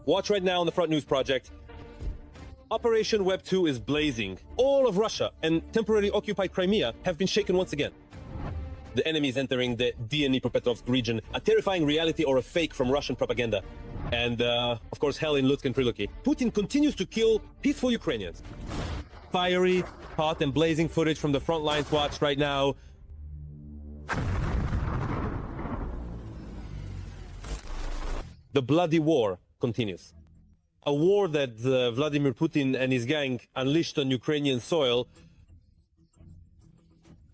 Watch right now on the Front News Project. Operation Web 2 is blazing. All of Russia and temporarily occupied Crimea have been shaken once again. The enemy is entering the Dnipropetrovsk region, a terrifying reality or a fake from Russian propaganda. And, of course, hell in Lutsk and Priluki. Putin continues to kill peaceful Ukrainians. Fiery, hot and blazing footage from the front lines watched right now. The bloody war continues. A war that Vladimir Putin and his gang unleashed on Ukrainian soil.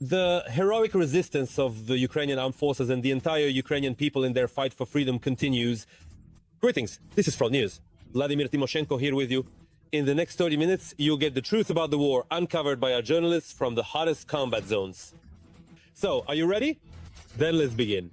The heroic resistance of the Ukrainian armed forces and the entire Ukrainian people in their fight for freedom continues. Greetings, this is Front News. Vladimir Timoshenko here with you. In the next 30 minutes, you'll get the truth about the war uncovered by our journalists from the hottest combat zones. So, are you ready? Then let's begin.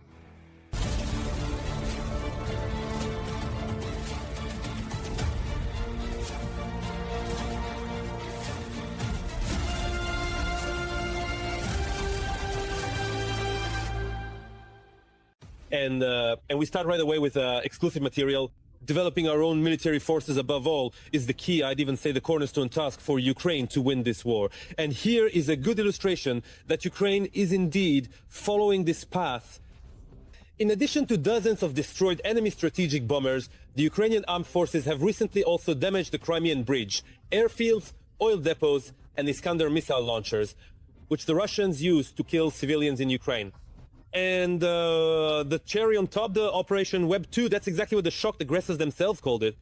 And we start right away with exclusive material. Developing our own military forces above all is the key, I'd even say the cornerstone task for Ukraine to win this war. And here is a good illustration that Ukraine is indeed following this path. In addition to dozens of destroyed enemy strategic bombers, the Ukrainian armed forces have recently also damaged the Crimean bridge, airfields, oil depots, and Iskander missile launchers, which the Russians use to kill civilians in Ukraine. And the cherry on top, the Operation Web 2, that's exactly what the shocked aggressors themselves called it.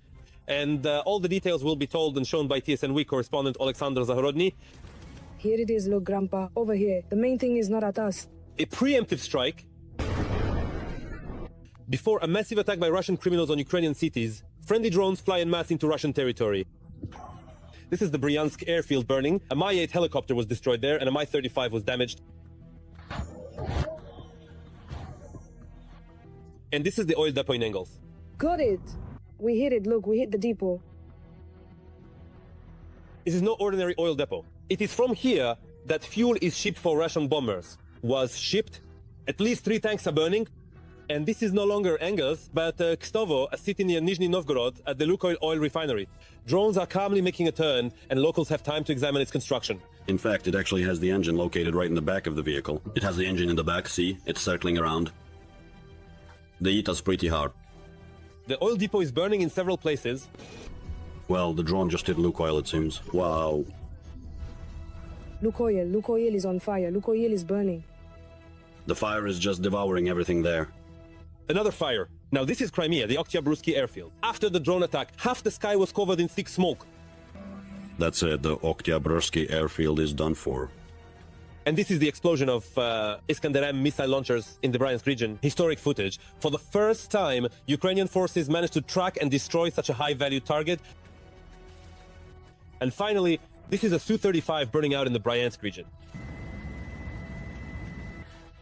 And all the details will be told and shown by TSN Week correspondent Alexander Zahorodny. Here it is, look, Grandpa, over here. The main thing is not at us. A preemptive strike before a massive attack by Russian criminals on Ukrainian cities. Friendly drones fly en masse into Russian territory. This is the Bryansk airfield burning. A Mi-8 helicopter was destroyed there and a Mi-35 was damaged. And this is the oil depot in Engels. Got it. We hit it, look, we hit the depot. This is no ordinary oil depot. It is from here that fuel is shipped for Russian bombers. Was shipped. At least 3 tanks are burning. And this is no longer Engels, but Kstovo, a city near Nizhny Novgorod at the Lukoil oil refinery. Drones are calmly making a turn, and locals have time to examine its construction. In fact, it actually has the engine located right in the back of the vehicle. It has the engine in the back, see? It's circling around. They eat us pretty hard. The oil depot is burning in several places. Well, the drone just hit Lukoil, it seems. Wow. Lukoil is on fire. Lukoil is burning. The fire is just devouring everything there. Another fire. Now this is Crimea, the Oktyabrski airfield. After the drone attack, half the sky was covered in thick smoke. That's it, the Oktyabrski airfield is done for. And this is the explosion of Iskander missile launchers in the Bryansk region. Historic footage. For the first time, Ukrainian forces managed to track and destroy such a high-value target. And finally, this is a Su-35 burning out in the Bryansk region.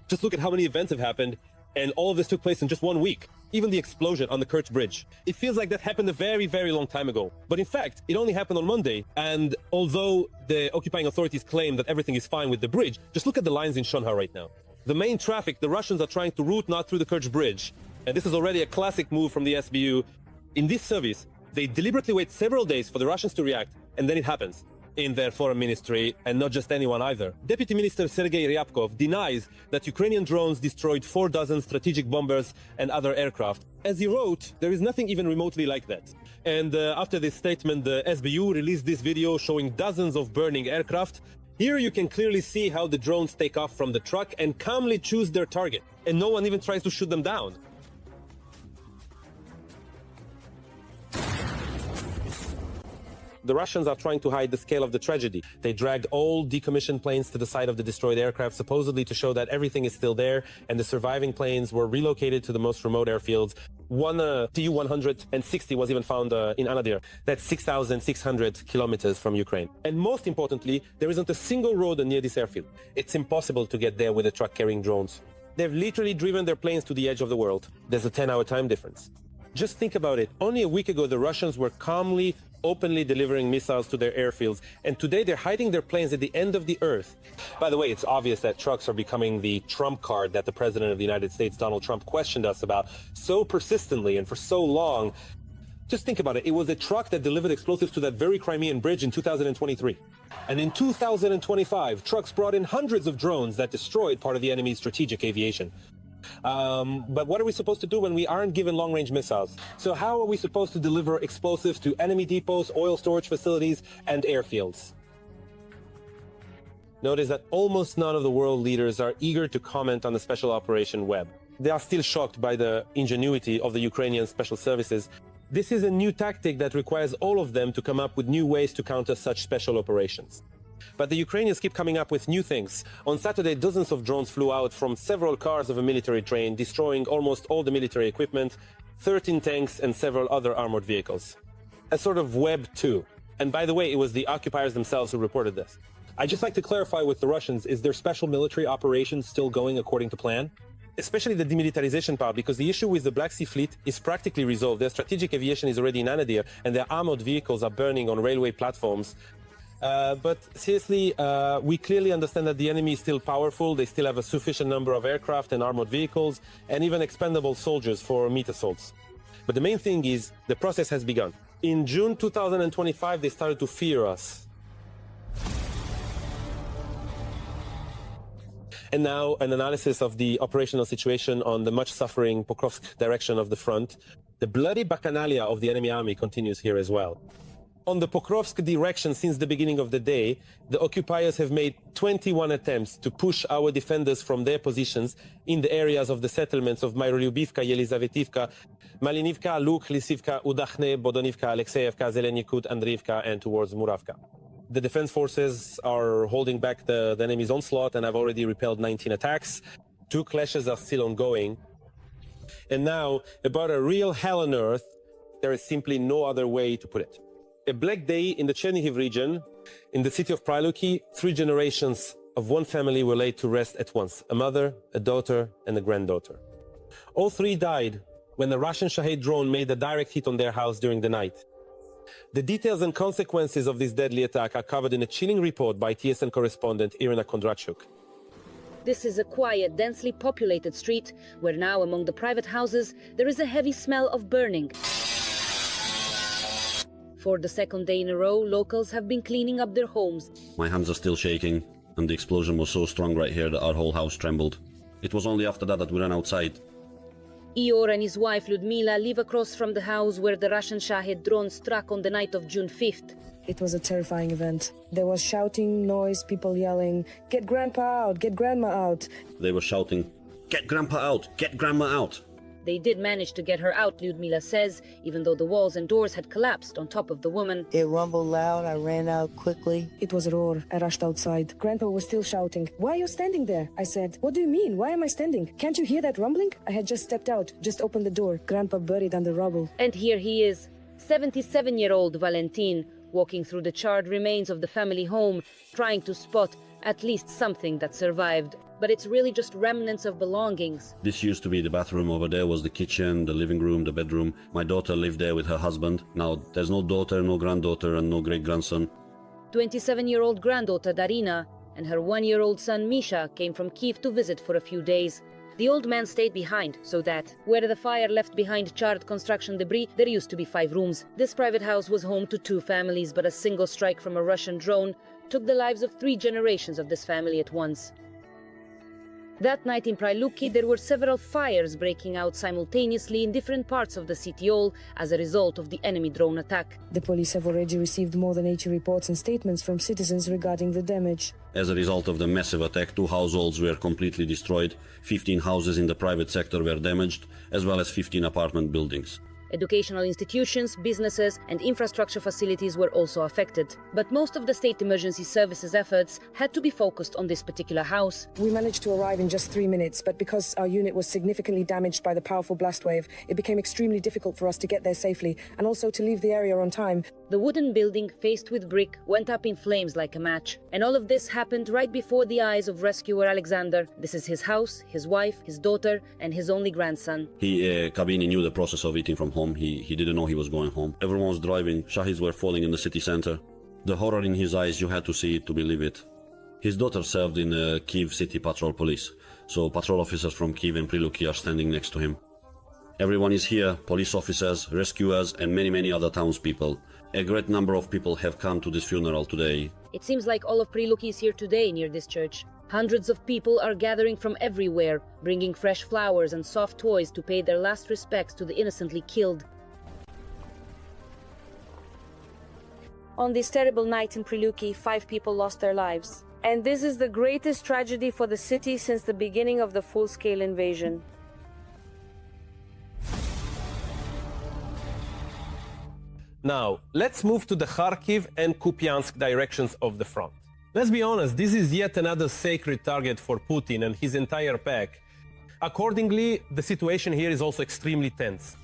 Just look at how many events have happened, and all of this took place in just 1 week. Even the explosion on the Kerch Bridge. It feels like that happened a very, very long time ago. But in fact, it only happened on Monday. And although the occupying authorities claim that everything is fine with the bridge, just look at the lines in Shonha right now. The main traffic, the Russians are trying to route not through the Kerch Bridge. And this is already a classic move from the SBU. In this service, they deliberately wait several days for the Russians to react, and then it happens. In their foreign ministry, and not just anyone either. Deputy Minister Sergei Ryabkov denies that Ukrainian drones destroyed 4 dozen strategic bombers and other aircraft. As he wrote, there is nothing even remotely like that. And after this statement, the SBU released this video showing dozens of burning aircraft. Here you can clearly see how the drones take off from the truck and calmly choose their target. And no one even tries to shoot them down. The Russians are trying to hide the scale of the tragedy. They dragged all decommissioned planes to the side of the destroyed aircraft, supposedly to show that everything is still there, and the surviving planes were relocated to the most remote airfields. One Tu-160 was even found in Anadyr. That's 6,600 kilometers from Ukraine. And most importantly, there isn't a single road near this airfield. It's impossible to get there with a truck carrying drones. They've literally driven their planes to the edge of the world. There's a 10-hour time difference. Just think about it. Only a week ago, the Russians were calmly, openly delivering missiles to their airfields, and today they're hiding their planes at the end of the earth. By the way, it's obvious that trucks are becoming the trump card that the President of the United States, Donald Trump, questioned us about so persistently and for so long. Just think about it. It was a truck that delivered explosives to that very Crimean bridge in 2023. And in 2025, trucks brought in hundreds of drones that destroyed part of the enemy's strategic aviation. But what are we supposed to do when we aren't given long-range missiles? So how are we supposed to deliver explosives to enemy depots, oil storage facilities, and airfields? Notice that almost none of the world leaders are eager to comment on the special operation Web. They are still shocked by the ingenuity of the Ukrainian special services. This is a new tactic that requires all of them to come up with new ways to counter such special operations. But the Ukrainians keep coming up with new things. On Saturday, dozens of drones flew out from several cars of a military train, destroying almost all the military equipment, 13 tanks and several other armored vehicles. A sort of Web 2. And by the way, it was the occupiers themselves who reported this. I'd just like to clarify with the Russians, is their special military operation still going according to plan? Especially the demilitarization part, because the issue with the Black Sea Fleet is practically resolved. Their strategic aviation is already in Anadyr, and their armored vehicles are burning on railway platforms. But seriously, we clearly understand that the enemy is still powerful. They still have a sufficient number of aircraft and armored vehicles, and even expendable soldiers for meat assaults. But the main thing is, the process has begun. In June 2025, they started to fear us. And now an analysis of the operational situation on the much-suffering Pokrovsk direction of the front. The bloody bacchanalia of the enemy army continues here as well. On the Pokrovsk direction since the beginning of the day, the occupiers have made 21 attempts to push our defenders from their positions in the areas of the settlements of Myrolyubivka, Yelizavetivka, Malinivka, Luk, Lisivka, Udachne, Bodonivka, Alexeyevka, Zelenikud, Andriivka, and towards Muravka. The defense forces are holding back the enemy's onslaught and have already repelled 19 attacks. 2 clashes are still ongoing. And now, about a real hell on earth, there is simply no other way to put it. A black day in the Chernihiv region, in the city of Pryluki, 3 generations of one family were laid to rest at once. A mother, a daughter, and a granddaughter. All 3 died when the Russian Shahed drone made a direct hit on their house during the night. The details and consequences of this deadly attack are covered in a chilling report by TSN correspondent Irina Kondratyuk. This is a quiet, densely populated street, where now among the private houses there is a heavy smell of burning. For the second day in a row, locals have been cleaning up their homes. My hands are still shaking, and the explosion was so strong right here that our whole house trembled. It was only after that we ran outside. Ior and his wife Ludmila live across from the house where the Russian Shahed drone struck on the night of June 5th. It was a terrifying event. There was shouting, noise, people yelling, "Get Grandpa out! Get Grandma out!" They were shouting, "Get Grandpa out! Get Grandma out!" They did manage to get her out, Lyudmila says, even though the walls and doors had collapsed on top of the woman. It rumbled loud. I ran out quickly. It was a roar. I rushed outside. Grandpa was still shouting, "Why are you standing there?" I said, "What do you mean? Why am I standing? Can't you hear that rumbling?" I had just stepped out, just opened the door. Grandpa buried under rubble. And here he is, 77-year-old Valentin, walking through the charred remains of the family home, trying to spot at least something that survived. But it's really just remnants of belongings. This used to be the bathroom. Over there was the kitchen, the living room, the bedroom. My daughter lived there with her husband. Now there's no daughter, no granddaughter, and no great-grandson. 27-year-old granddaughter Darina and her 1-year-old son Misha came from Kiev to visit for a few days. The old man stayed behind, so that, where the fire left behind charred construction debris, there used to be 5 rooms. This private house was home to 2 families, but a single strike from a Russian drone took the lives of 3 generations of this family at once. That night in Pryluki, there were several fires breaking out simultaneously in different parts of the city all as a result of the enemy drone attack. The police have already received more than 80 reports and statements from citizens regarding the damage. As a result of the massive attack, 2 households were completely destroyed, 15 houses in the private sector were damaged, as well as 15 apartment buildings. Educational institutions, businesses, and infrastructure facilities were also affected. But most of the state emergency services efforts had to be focused on this particular house. We managed to arrive in just 3 minutes, but because our unit was significantly damaged by the powerful blast wave, it became extremely difficult for us to get there safely, and also to leave the area on time. The wooden building, faced with brick, went up in flames like a match. And all of this happened right before the eyes of rescuer Alexander. This is his house, his wife, his daughter, and his only grandson. Kabini knew the process of eating from home. He didn't know he was going home. Everyone was driving. Shahids were falling in the city center. The horror in his eyes, you had to see it to believe it. His daughter served in Kiev City Patrol Police, so patrol officers from Kiev and Pryluki are standing next to him. Everyone is here, police officers, rescuers, and many other townspeople. A great number of people have come to this funeral today. It seems like all of Priluki is here today near this church. Hundreds of people are gathering from everywhere, bringing fresh flowers and soft toys to pay their last respects to the innocently killed. On this terrible night in Priluki, 5 people lost their lives. And this is the greatest tragedy for the city since the beginning of the full-scale invasion. Now, let's move to the Kharkiv and Kupiansk directions of the front. Let's be honest, this is yet another sacred target for Putin and his entire pack. Accordingly, the situation here is also extremely tense.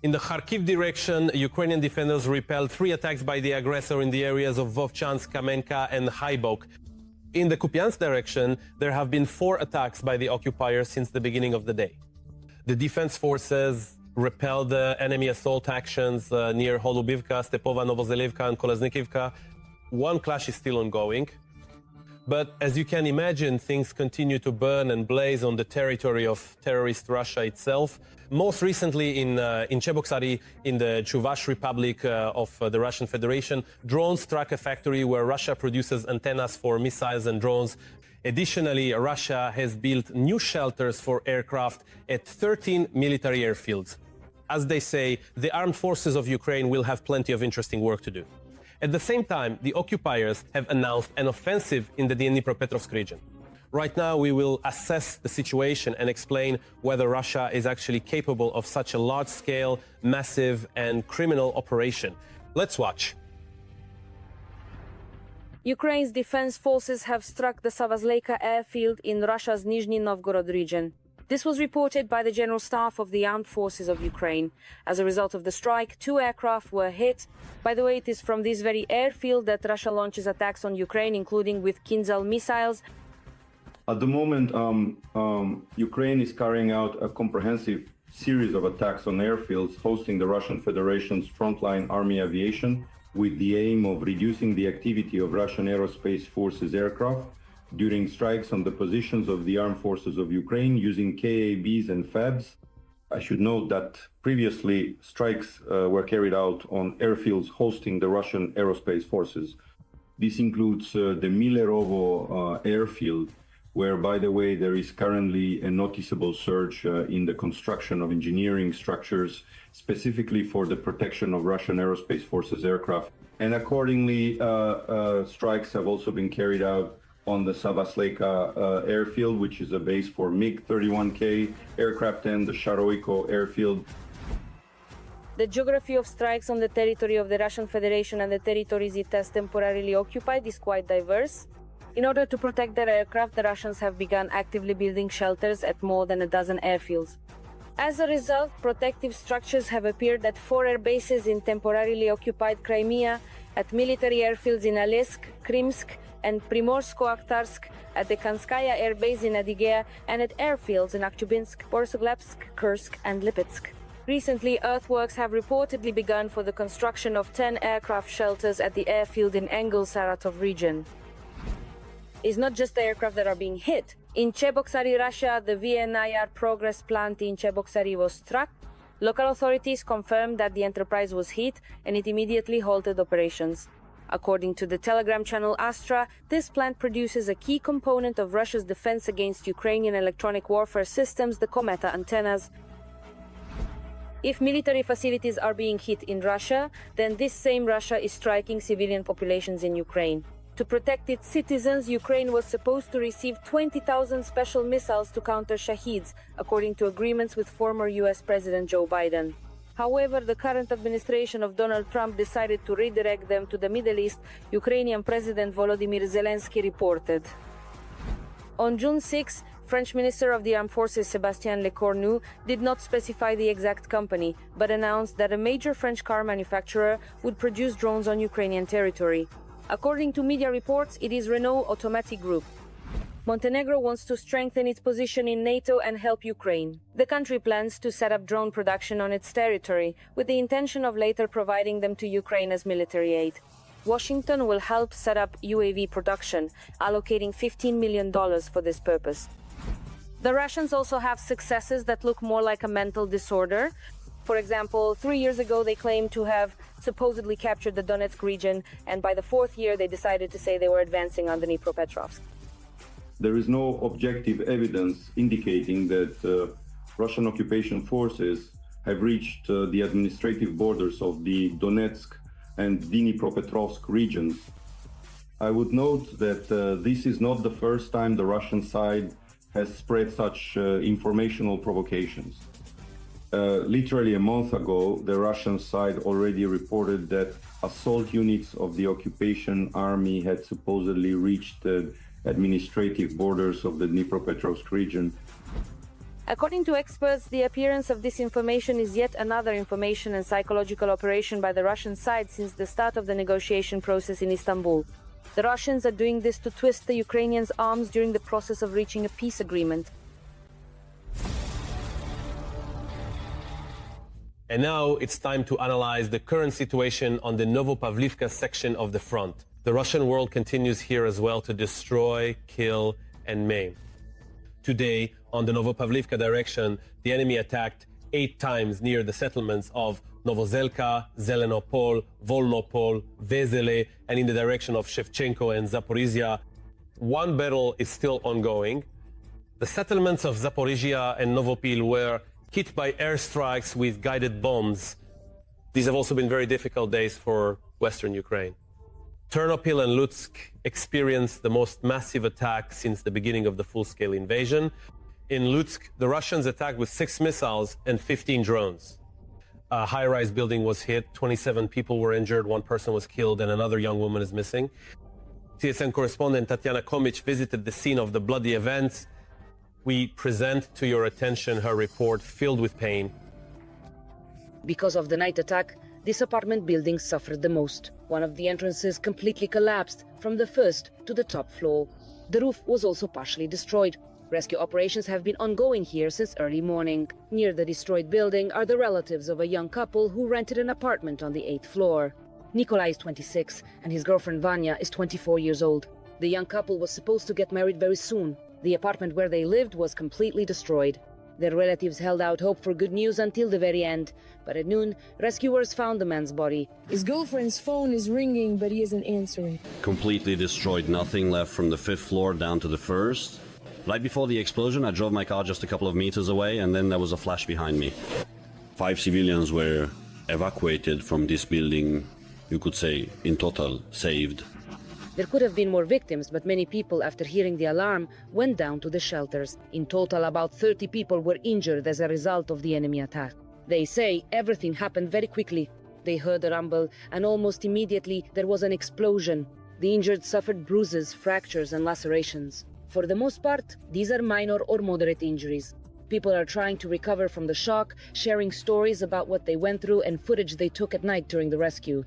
In the Kharkiv direction, Ukrainian defenders repelled 3 attacks by the aggressor in the areas of Vovchansk, Kamenka and Haibok. In the Kupiansk direction, there have been 4 attacks by the occupiers since the beginning of the day. The defense forces repelled enemy assault actions near Holubivka, Stepova, Novozelivka and Kolesnikivka. 1 clash is still ongoing. But as you can imagine, things continue to burn and blaze on the territory of terrorist Russia itself. Most recently in Cheboksary, in the Chuvash Republic of the Russian Federation, drones struck a factory where Russia produces antennas for missiles and drones. Additionally, Russia has built new shelters for aircraft at 13 military airfields. As they say, the armed forces of Ukraine will have plenty of interesting work to do. At the same time, the occupiers have announced an offensive in the Dnipropetrovsk region. Right now, we will assess the situation and explain whether Russia is actually capable of such a large-scale, massive, and criminal operation. Let's watch. Ukraine's defense forces have struck the Savazleyka airfield in Russia's Nizhny Novgorod region. This was reported by the General Staff of the Armed Forces of Ukraine. As a result of the strike, 2 aircraft were hit. By the way, it is from this very airfield that Russia launches attacks on Ukraine, including with Kinzhal missiles. At the moment, Ukraine is carrying out a comprehensive series of attacks on airfields hosting the Russian Federation's frontline army aviation, with the aim of reducing the activity of Russian Aerospace Forces aircraft during strikes on the positions of the armed forces of Ukraine using KABs and FABs. I should note that previously strikes were carried out on airfields hosting the Russian Aerospace Forces. This includes the Milerovo airfield, where, by the way, there is currently a noticeable surge in the construction of engineering structures, specifically for the protection of Russian Aerospace Forces aircraft. And accordingly, strikes have also been carried out on the Savazleyka airfield, which is a base for MiG-31K aircraft, and the Sharoiko airfield. The geography of strikes on the territory of the Russian Federation and the territories it has temporarily occupied is quite diverse. In order to protect their aircraft, the Russians have begun actively building shelters at more than a dozen airfields. As a result, protective structures have appeared at 4 air bases in temporarily occupied Crimea, at military airfields in Alesk, Krimsk, and Primorsko-Akhtarsk, at the Kanskaya Air Base in Adygea, and at airfields in Akhtubinsk, Borisoglavsk, Kursk, and Lipetsk. Recently, earthworks have reportedly begun for the construction of 10 aircraft shelters at the airfield in Engel, Saratov region. It's not just the aircraft that are being hit. In Cheboksary, Russia, the VNIR Progress plant in Cheboksary was struck. Local authorities confirmed that the enterprise was hit, and it immediately halted operations. According to the Telegram channel Astra, this plant produces a key component of Russia's defense against Ukrainian electronic warfare systems, the Kometa antennas. If military facilities are being hit in Russia, then this same Russia is striking civilian populations in Ukraine. To protect its citizens, Ukraine was supposed to receive 20,000 special missiles to counter Shaheeds, according to agreements with former US President Joe Biden. However, the current administration of Donald Trump decided to redirect them to the Middle East, Ukrainian President Volodymyr Zelensky reported. On June 6, French Minister of the Armed Forces Sébastien Lecornu did not specify the exact company, but announced that a major French car manufacturer would produce drones on Ukrainian territory. According to media reports, it is Renault Automatic Group. Montenegro wants to strengthen its position in NATO and help Ukraine. The country plans to set up drone production on its territory, with the intention of later providing them to Ukraine as military aid. Washington will help set up UAV production, allocating $15 million for this purpose. The Russians also have successes that look more like a mental disorder. For example, 3 years ago they claimed to have supposedly captured the Donetsk region, and by the 4th year they decided to say they were advancing on the Dnipropetrovsk. There is no objective evidence indicating that Russian occupation forces have reached the administrative borders of the Donetsk and Dnipropetrovsk regions. I would note that this is not the first time the Russian side has spread such informational provocations. Literally a month ago, the Russian side already reported that assault units of the occupation army had supposedly reached the administrative borders of the Dnipropetrovsk region. According to experts, the appearance of this information is yet another information and psychological operation by the Russian side since the start of the negotiation process in Istanbul. The Russians are doing this to twist the Ukrainians' arms during the process of reaching a peace agreement. And now it's time to analyze the current situation on the Novopavlivka section of the front. The Russian world continues here as well to destroy, kill, and maim. Today, on the Novopavlivka direction, the enemy attacked 8 times near the settlements of Novozelka, Zelenopol, Volnopol, Vezele, and in the direction of Shevchenko and Zaporizhia. One battle is still ongoing. The settlements of Zaporizhia and Novopil were hit by airstrikes with guided bombs. These have also been very difficult days for Western Ukraine. Ternopil and Lutsk experienced the most massive attack since the beginning of the full-scale invasion. In Lutsk, the Russians attacked with 6 missiles and 15 drones. A high-rise building was hit, 27 people were injured, 1 person was killed, and another young woman is missing. TSN correspondent Tatiana Komic visited the scene of the bloody events. We present to your attention her report filled with pain. Because of the night attack, this apartment building suffered the most. One of the entrances completely collapsed from the first to the top floor. The roof was also partially destroyed. Rescue operations have been ongoing here since early morning. Near the destroyed building are the relatives of a young couple who rented an apartment on the 8th floor. Nikolai is 26 and his girlfriend Vanya is 24 years old. The young couple was supposed to get married very soon. The apartment where they lived was completely destroyed. Their relatives held out hope for good news until the very end, but at noon, rescuers found the man's body. His girlfriend's phone is ringing, but he isn't answering. Completely destroyed, nothing left from the 5th floor down to the 1st. Right before the explosion, I drove my car just a couple of meters away, and then there was a flash behind me. 5 civilians were evacuated from this building, you could say, in total, saved. There could have been more victims, but many people, after hearing the alarm, went down to the shelters. In total, about 30 people were injured as a result of the enemy attack. They say everything happened very quickly. They heard a rumble, and almost immediately there was an explosion. The injured suffered bruises, fractures, and lacerations. For the most part, these are minor or moderate injuries. People are trying to recover from the shock, sharing stories about what they went through and footage they took at night during the rescue.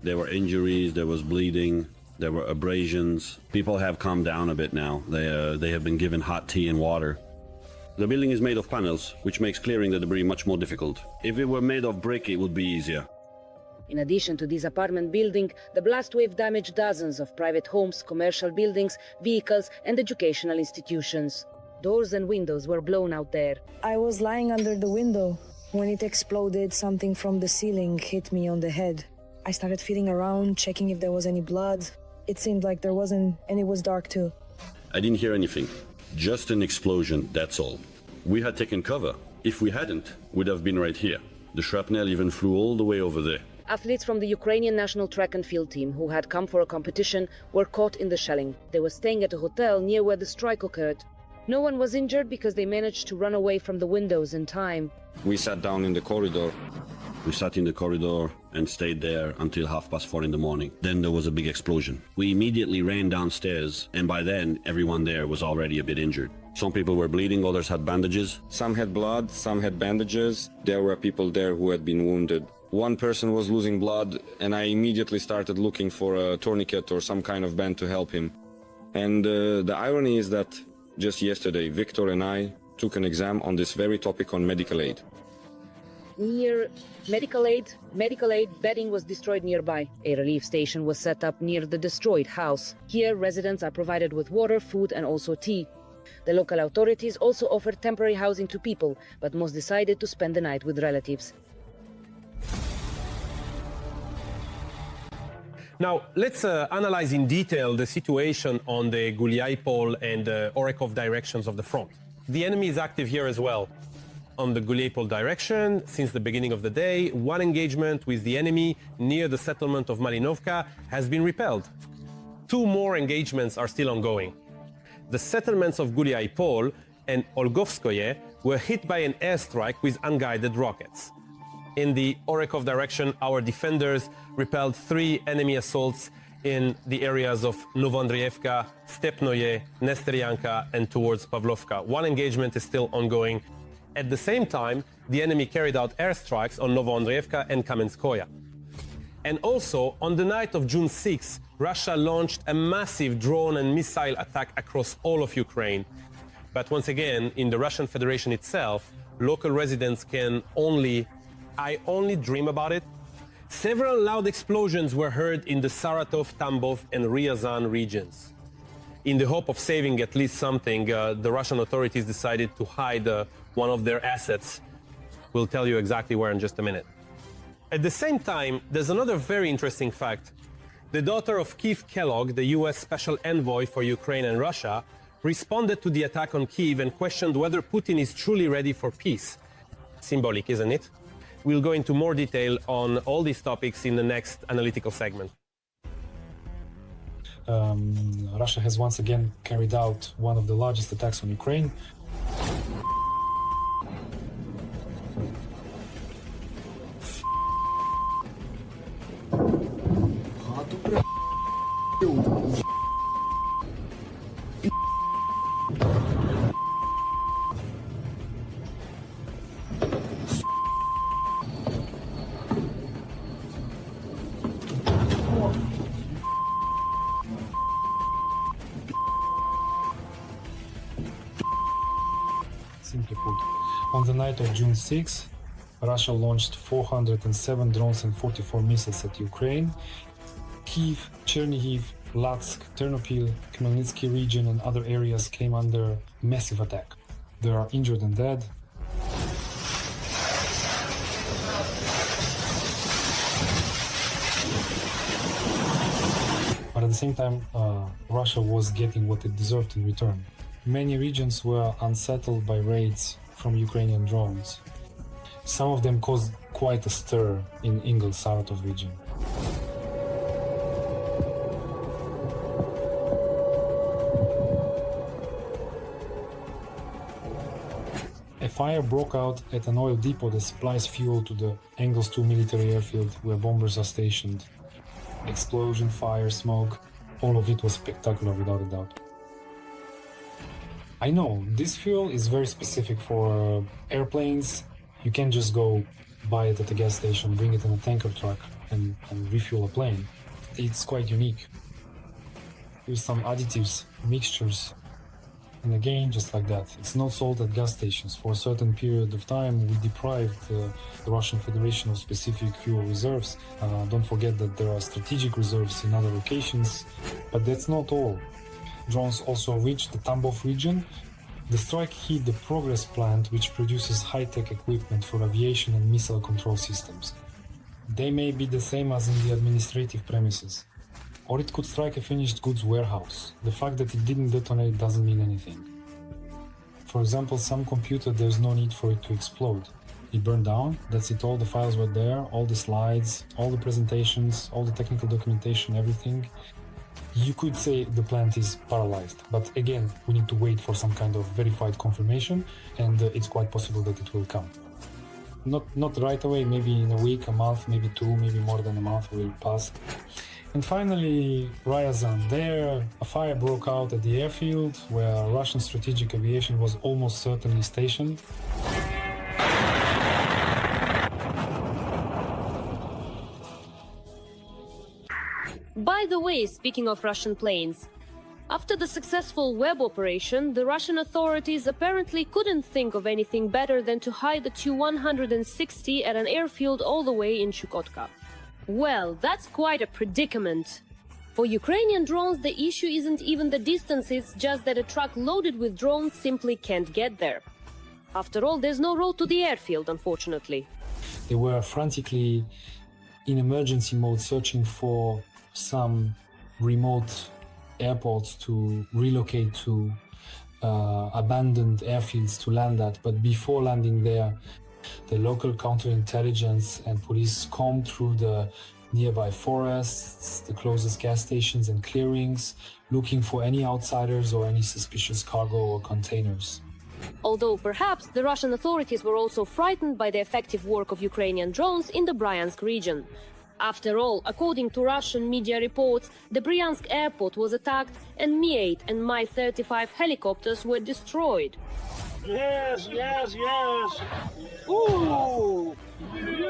There were injuries, there was bleeding, there were abrasions. People have calmed down a bit now. They have been given hot tea and water. The building is made of panels, which makes clearing the debris much more difficult. If it were made of brick, it would be easier. In addition to this apartment building, the blast wave damaged dozens of private homes, commercial buildings, vehicles, and educational institutions. Doors and windows were blown out there. I was lying under the window. When it exploded, something from the ceiling hit me on the head. I started feeling around, checking if there was any blood. It seemed like there wasn't, and it was dark too. I didn't hear anything. Just an explosion, that's all. We had taken cover. If we hadn't, we'd have been right here. The shrapnel even flew all the way over there. Athletes from the Ukrainian national track and field team who had come for a competition were caught in the shelling. They were staying at a hotel near where the strike occurred. No one was injured because they managed to run away from the windows in time. We sat down in the corridor. We sat in the corridor and stayed there until 4:30 in the morning. Then there was a big explosion. We immediately ran downstairs, and by then everyone there was already a bit injured. Some people were bleeding, others had bandages. Some had blood, some had bandages. There were people there who had been wounded. One person was losing blood, and I immediately started looking for a tourniquet or some kind of band to help him. And the irony is that just yesterday, Victor and I took an exam on this very topic on medical aid. Near medical aid, bedding was destroyed nearby. A relief station was set up near the destroyed house. Here, residents are provided with water, food, and also tea. The local authorities also offered temporary housing to people, but most decided to spend the night with relatives. Now, let's analyze in detail the situation on the Guliaipol and Orekov directions of the front. The enemy is active here as well. On the Guliaipol direction, since the beginning of the day, one engagement with the enemy near the settlement of Malinovka has been repelled. 2 more engagements are still ongoing. The settlements of Guliaipol and Olgovskoye were hit by an airstrike with unguided rockets. In the Orekov direction, our defenders repelled 3 enemy assaults in the areas of Novoandrievka, Stepnoye, Nesteryanka, and towards Pavlovka. One engagement is still ongoing. At the same time, the enemy carried out airstrikes on Novoandrievka and Kamenskoye. And also, on the night of June 6, Russia launched a massive drone and missile attack across all of Ukraine. But once again, in the Russian Federation itself, local residents can I only dream about it. Several loud explosions were heard in the Saratov, Tambov, and Ryazan regions. In the hope of saving at least something, the Russian authorities decided to hide one of their assets. We'll tell you exactly where in just a minute. At the same time, there's another very interesting fact. The daughter of Keith Kellogg, the US Special Envoy for Ukraine and Russia, responded to the attack on Kyiv and questioned whether Putin is truly ready for peace. Symbolic, isn't it? We'll go into more detail on all these topics in the next analytical segment. Russia has once again carried out one of the largest attacks on Ukraine. Simply put, on the night of June 6, Russia launched 407 drones and 44 missiles at Ukraine. Kyiv, Chernihiv, Latsk, Ternopil, Khmelnytsky region and other areas came under massive attack. There are injured and dead. But at the same time, Russia was getting what it deserved in return. Many regions were unsettled by raids from Ukrainian drones. Some of them caused quite a stir in Ingol-Saratov region. A fire broke out at an oil depot that supplies fuel to the Engels 2 military airfield where bombers are stationed. Explosion, fire, smoke, all of it was spectacular without a doubt. I know, this fuel is very specific for airplanes. You can't just go buy it at a gas station, bring it in a tanker truck and refuel a plane. It's quite unique. With some additives, mixtures. And again, just like that, it's not sold at gas stations. For a certain period of time, we deprived the Russian Federation of specific fuel reserves. Don't forget that there are strategic reserves in other locations, but that's not all. Drones also reached the Tambov region. The strike hit the Progress plant, which produces high-tech equipment for aviation and missile control systems. They may be the same as in the administrative premises. Or it could strike a finished goods warehouse. The fact that it didn't detonate doesn't mean anything. For example, some computer, there's no need for it to explode. It burned down, that's it, all the files were there, all the slides, all the presentations, all the technical documentation, everything. You could say the plant is paralyzed, but again, we need to wait for some kind of verified confirmation, and it's quite possible that it will come. Not right away, maybe in a week, a month, maybe 2, maybe more than a month will pass. And finally, Ryazan. There, a fire broke out at the airfield where Russian strategic aviation was almost certainly stationed. By the way, speaking of Russian planes, After the successful web operation, the Russian authorities apparently couldn't think of anything better than to hide the Tu-160 at an airfield all the way in Chukotka. Well, that's quite a predicament. For Ukrainian drones, the issue isn't even the distance, it's just that a truck loaded with drones simply can't get there. After all, there's no road to the airfield, unfortunately. They were frantically in emergency mode searching for some remote airports to relocate to, abandoned airfields to land at. But before landing there, the local counterintelligence and police combed through the nearby forests, the closest gas stations and clearings, looking for any outsiders or any suspicious cargo or containers. Although perhaps the Russian authorities were also frightened by the effective work of Ukrainian drones in the Bryansk region. After all, according to Russian media reports, the Bryansk airport was attacked and Mi-8 and Mi-35 helicopters were destroyed. Yes. Ooh!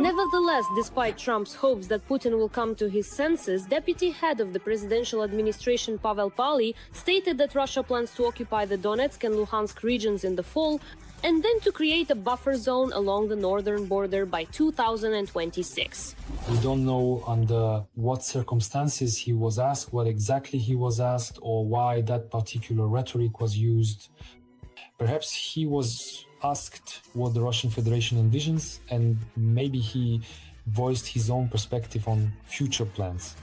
Nevertheless, despite Trump's hopes that Putin will come to his senses, Deputy Head of the Presidential Administration Pavel Pali stated that Russia plans to occupy the Donetsk and Luhansk regions in the fall, and then to create a buffer zone along the northern border by 2026. We don't know under what circumstances he was asked, what exactly he was asked, or why that particular rhetoric was used. Perhaps he was asked what the Russian Federation envisions, and maybe he voiced his own perspective on future plans.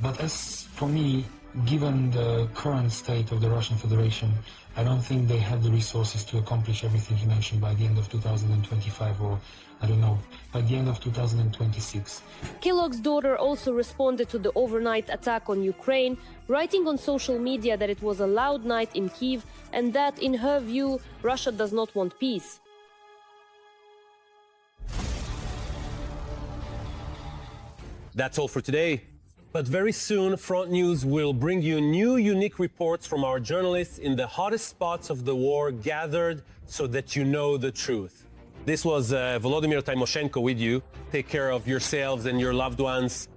But as for me, given the current state of the Russian Federation, I don't think they have the resources to accomplish everything he mentioned by the end of 2025 or, I don't know, by the end of 2026. Kellogg's daughter also responded to the overnight attack on Ukraine, writing on social media that it was a loud night in Kyiv and that, in her view, Russia does not want peace. That's all for today. But very soon, Front News will bring you new, unique reports from our journalists in the hottest spots of the war, gathered so that you know the truth. This was Volodymyr Tymoshenko with you. Take care of yourselves and your loved ones.